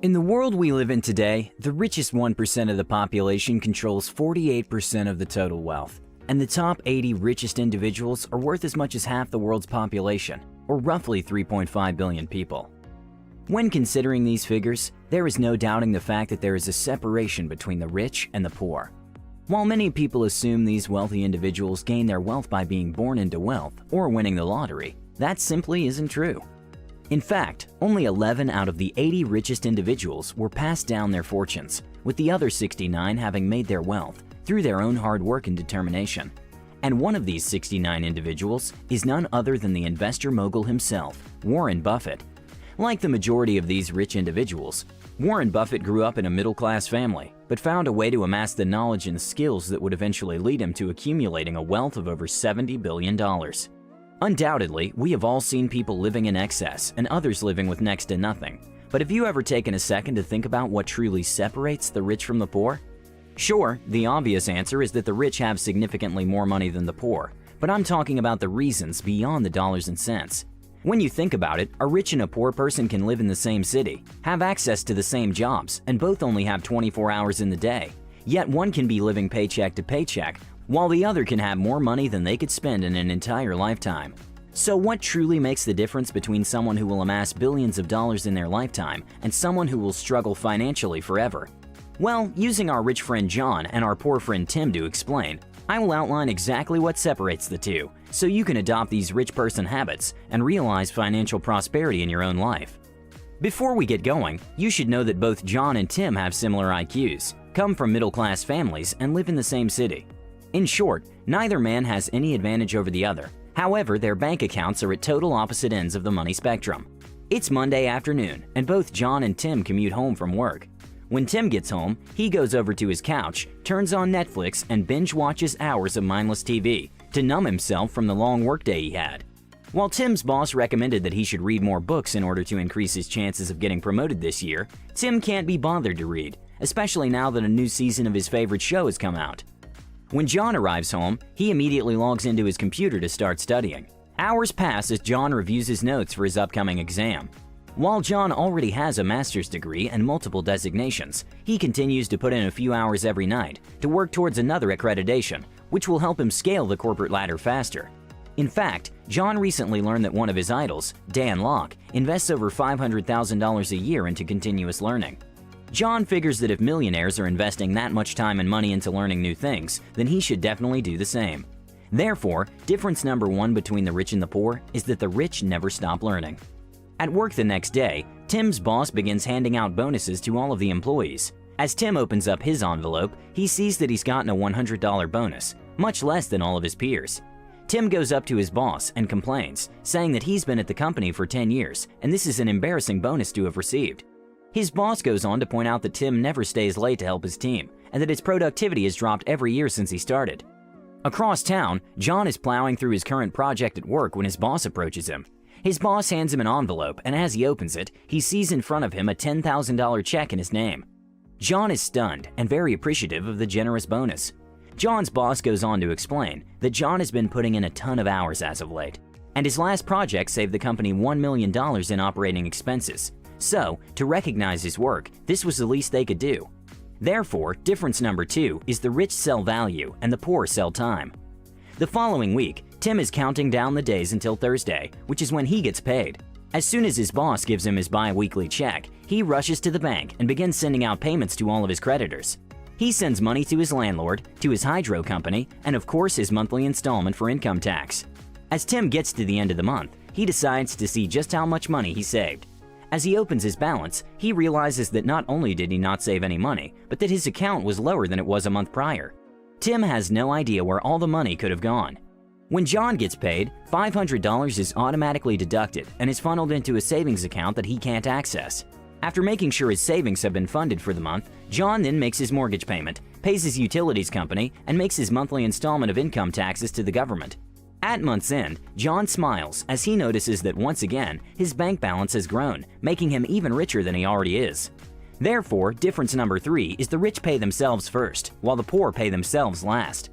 In the world we live in today, the richest 1% of the population controls 48% of the total wealth, and the top 80 richest individuals are worth as much as half the world's population, or roughly 3.5 billion people. When considering these figures, there is no doubting the fact that there is a separation between the rich and the poor. While many people assume these wealthy individuals gain their wealth by being born into wealth or winning the lottery, that simply isn't true. In fact, only 11 out of the 80 richest individuals were passed down their fortunes, with the other 69 having made their wealth through their own hard work and determination. And one of these 69 individuals is none other than the investor mogul himself, Warren Buffett. Like the majority of these rich individuals, Warren Buffett grew up in a middle-class family, but found a way to amass the knowledge and skills that would eventually lead him to accumulating a wealth of over $70 billion. Undoubtedly, we have all seen people living in excess and others living with next to nothing. But have you ever taken a second to think about what truly separates the rich from the poor? Sure, the obvious answer is that the rich have significantly more money than the poor, but I'm talking about the reasons beyond the dollars and cents. When you think about it, a rich and a poor person can live in the same city, have access to the same jobs, and both only have 24 hours in the day. Yet one can be living paycheck to paycheck, while the other can have more money than they could spend in an entire lifetime. So what truly makes the difference between someone who will amass billions of dollars in their lifetime and someone who will struggle financially forever? Well, using our rich friend John and our poor friend Tim to explain, I will outline exactly what separates the two, so you can adopt these rich person habits and realize financial prosperity in your own life. Before we get going, you should know that both John and Tim have similar IQs, come from middle-class families, and live in the same city. In short, neither man has any advantage over the other. However, their bank accounts are at total opposite ends of the money spectrum. It's Monday afternoon, and both John and Tim commute home from work. When Tim gets home, he goes over to his couch, turns on Netflix, and binge watches hours of mindless TV to numb himself from the long workday he had. While Tim's boss recommended that he should read more books in order to increase his chances of getting promoted this year, Tim can't be bothered to read, especially now that a new season of his favorite show has come out. When John arrives home, he immediately logs into his computer to start studying. Hours pass as John reviews his notes for his upcoming exam. While John already has a master's degree and multiple designations, he continues to put in a few hours every night to work towards another accreditation, which will help him scale the corporate ladder faster. In fact, John recently learned that one of his idols, Dan Lok, invests over $500,000 a year into continuous learning. John figures that if millionaires are investing that much time and money into learning new things, then he should definitely do the same. Therefore, difference number one between the rich and the poor is that the rich never stop learning. At work the next day, Tim's boss begins handing out bonuses to all of the employees. As Tim opens up his envelope, he sees that he's gotten a $100 bonus, much less than all of his peers. Tim goes up to his boss and complains, saying that he's been at the company for 10 years and this is an embarrassing bonus to have received. His boss goes on to point out that Tim never stays late to help his team and that his productivity has dropped every year since he started. Across town, John is plowing through his current project at work when his boss approaches him. His boss hands him an envelope, and as he opens it, he sees in front of him a $10,000 check in his name. John is stunned and very appreciative of the generous bonus. John's boss goes on to explain that John has been putting in a ton of hours as of late, and his last project saved the company $1 million in operating expenses. So, to recognize his work, this was the least they could do. Therefore, difference number two is the rich sell value and the poor sell time. The following week, Tim is counting down the days until Thursday, which is when he gets paid. As soon as his boss gives him his bi-weekly check, he rushes to the bank and begins sending out payments to all of his creditors. He sends money to his landlord, to his hydro company, and of course his monthly installment for income tax. As Tim gets to the end of the month, he decides to see just how much money he saved. As he opens his balance, he realizes that not only did he not save any money, but that his account was lower than it was a month prior. Tim has no idea where all the money could have gone. When John gets paid, $500 is automatically deducted and is funneled into a savings account that he can't access. After making sure his savings have been funded for the month, John then makes his mortgage payment, pays his utilities company, and makes his monthly installment of income taxes to the government. At month's end, John smiles as he notices that once again, his bank balance has grown, making him even richer than he already is. Therefore, difference number three is the rich pay themselves first, while the poor pay themselves last.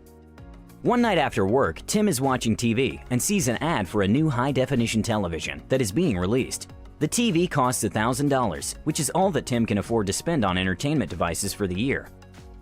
One night after work, Tim is watching TV and sees an ad for a new high-definition television that is being released. The TV costs $1,000, which is all that Tim can afford to spend on entertainment devices for the year.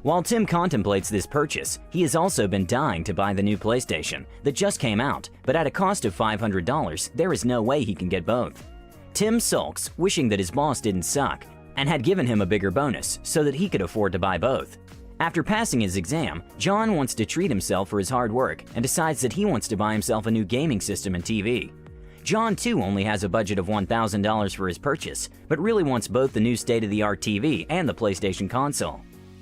While Tim contemplates this purchase, he has also been dying to buy the new PlayStation that just came out, but at a cost of $500, there is no way he can get both. Tim sulks, wishing that his boss didn't suck and had given him a bigger bonus so that he could afford to buy both. After passing his exam, John wants to treat himself for his hard work and decides that he wants to buy himself a new gaming system and TV. John too only has a budget of $1,000 for his purchase, but really wants both the new state-of-the-art TV and the PlayStation console.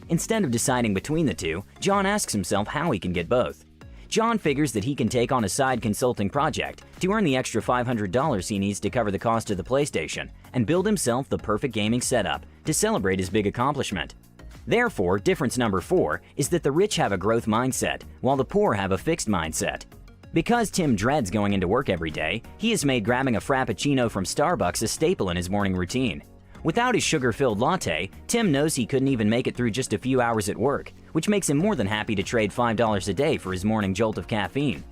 Instead of deciding between the two, John asks himself how he can get both. John figures that he can take on a side consulting project to earn the extra $500 he needs to cover the cost of the PlayStation and build himself the perfect gaming setup to celebrate his big accomplishment. Therefore, difference number 4 is that the rich have a growth mindset, while the poor have a fixed mindset. Because Tim dreads going into work every day, he has made grabbing a Frappuccino from Starbucks a staple in his morning routine. Without his sugar-filled latte, Tim knows he couldn't even make it through just a few hours at work, which makes him more than happy to trade $5 a day for his morning jolt of caffeine.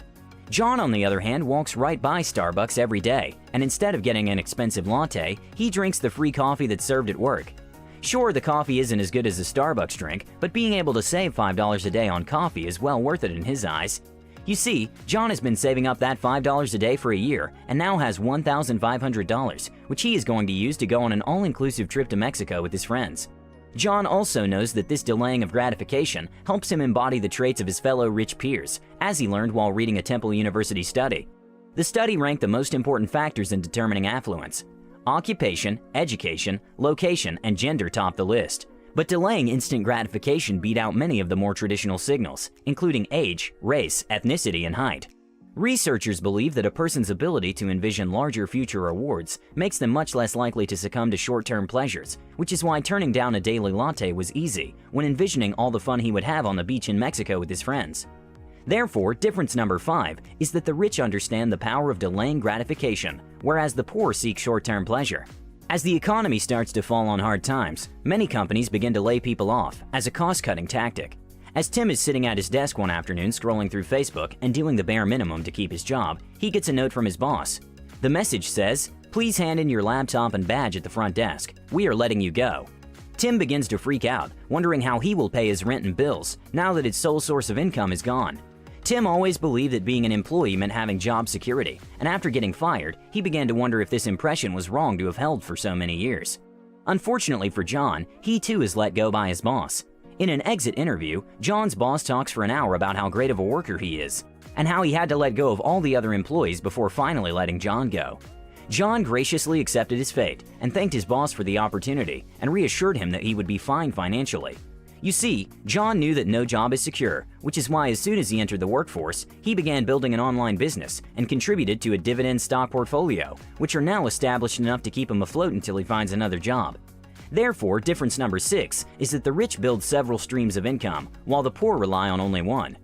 John, on the other hand, walks right by Starbucks every day, and instead of getting an expensive latte, he drinks the free coffee that's served at work. Sure, the coffee isn't as good as a Starbucks drink, but being able to save $5 a day on coffee is well worth it in his eyes. You see, John has been saving up that $5 a day for a year and now has $1,500, which he is going to use to go on an all-inclusive trip to Mexico with his friends. John also knows that this delaying of gratification helps him embody the traits of his fellow rich peers, as he learned while reading a Temple University study. The study ranked the most important factors in determining affluence. Occupation, education, location, and gender topped the list. But delaying instant gratification beat out many of the more traditional signals, including age, race, ethnicity, and height. Researchers believe that a person's ability to envision larger future rewards makes them much less likely to succumb to short-term pleasures, which is why turning down a daily latte was easy when envisioning all the fun he would have on the beach in Mexico with his friends. Therefore, difference number 5 is that the rich understand the power of delaying gratification, whereas the poor seek short-term pleasure. As the economy starts to fall on hard times, many companies begin to lay people off as a cost-cutting tactic. As Tim is sitting at his desk one afternoon scrolling through Facebook and doing the bare minimum to keep his job, he gets a note from his boss. The message says, "Please hand in your laptop and badge at the front desk. We are letting you go." Tim begins to freak out, wondering how he will pay his rent and bills now that his sole source of income is gone. Tim always believed that being an employee meant having job security, and after getting fired, he began to wonder if this impression was wrong to have held for so many years. Unfortunately for John, he too is let go by his boss. In an exit interview, John's boss talks for an hour about how great of a worker he is, and how he had to let go of all the other employees before finally letting John go. John graciously accepted his fate and thanked his boss for the opportunity and reassured him that he would be fine financially. You see, John knew that no job is secure, which is why as soon as he entered the workforce, he began building an online business and contributed to a dividend stock portfolio, which are now established enough to keep him afloat until he finds another job. Therefore, difference number 6 is that the rich build several streams of income, while the poor rely on only one.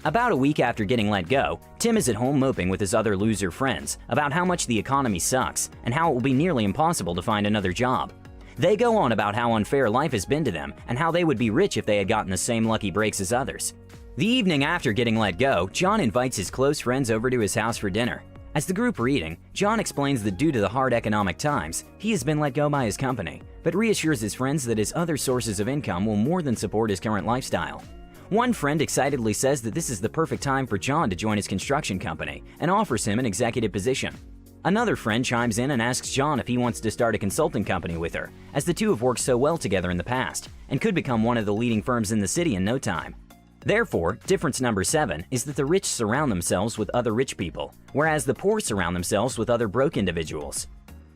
About a week after getting let go, Tim is at home moping with his other loser friends about how much the economy sucks and how it will be nearly impossible to find another job. They go on about how unfair life has been to them and how they would be rich if they had gotten the same lucky breaks as others. The evening after getting let go, John invites his close friends over to his house for dinner. As the group are eating, John explains that due to the hard economic times, he has been let go by his company, but reassures his friends that his other sources of income will more than support his current lifestyle. One friend excitedly says that this is the perfect time for John to join his construction company and offers him an executive position. Another friend chimes in and asks John if he wants to start a consulting company with her, as the two have worked so well together in the past and could become one of the leading firms in the city in no time. Therefore, difference number 7 is that the rich surround themselves with other rich people, whereas the poor surround themselves with other broke individuals.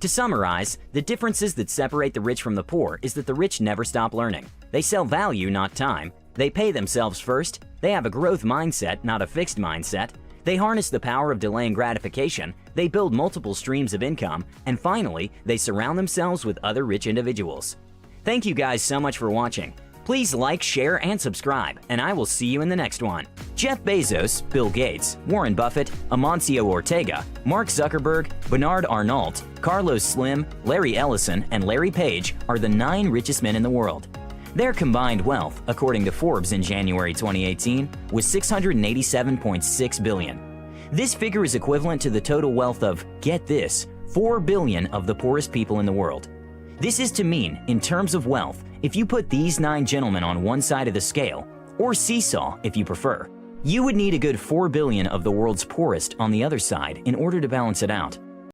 To summarize, the differences that separate the rich from the poor is that the rich never stop learning. They sell value, not time. They pay themselves first. They have a growth mindset, not a fixed mindset. They harness the power of delaying gratification, they build multiple streams of income, and finally, they surround themselves with other rich individuals. Thank you guys so much for watching. Please like, share, and subscribe, and I will see you in the next one. Jeff Bezos, Bill Gates, Warren Buffett, Amancio Ortega, Mark Zuckerberg, Bernard Arnault, Carlos Slim, Larry Ellison, and Larry Page are the 9 richest men in the world. Their combined wealth, according to Forbes in January 2018, was $687.6 billion. This figure is equivalent to the total wealth of, get this, 4 billion of the poorest people in the world. This is to mean, in terms of wealth, if you put these 9 gentlemen on one side of the scale, or seesaw if you prefer, you would need a good 4 billion of the world's poorest on the other side in order to balance it out.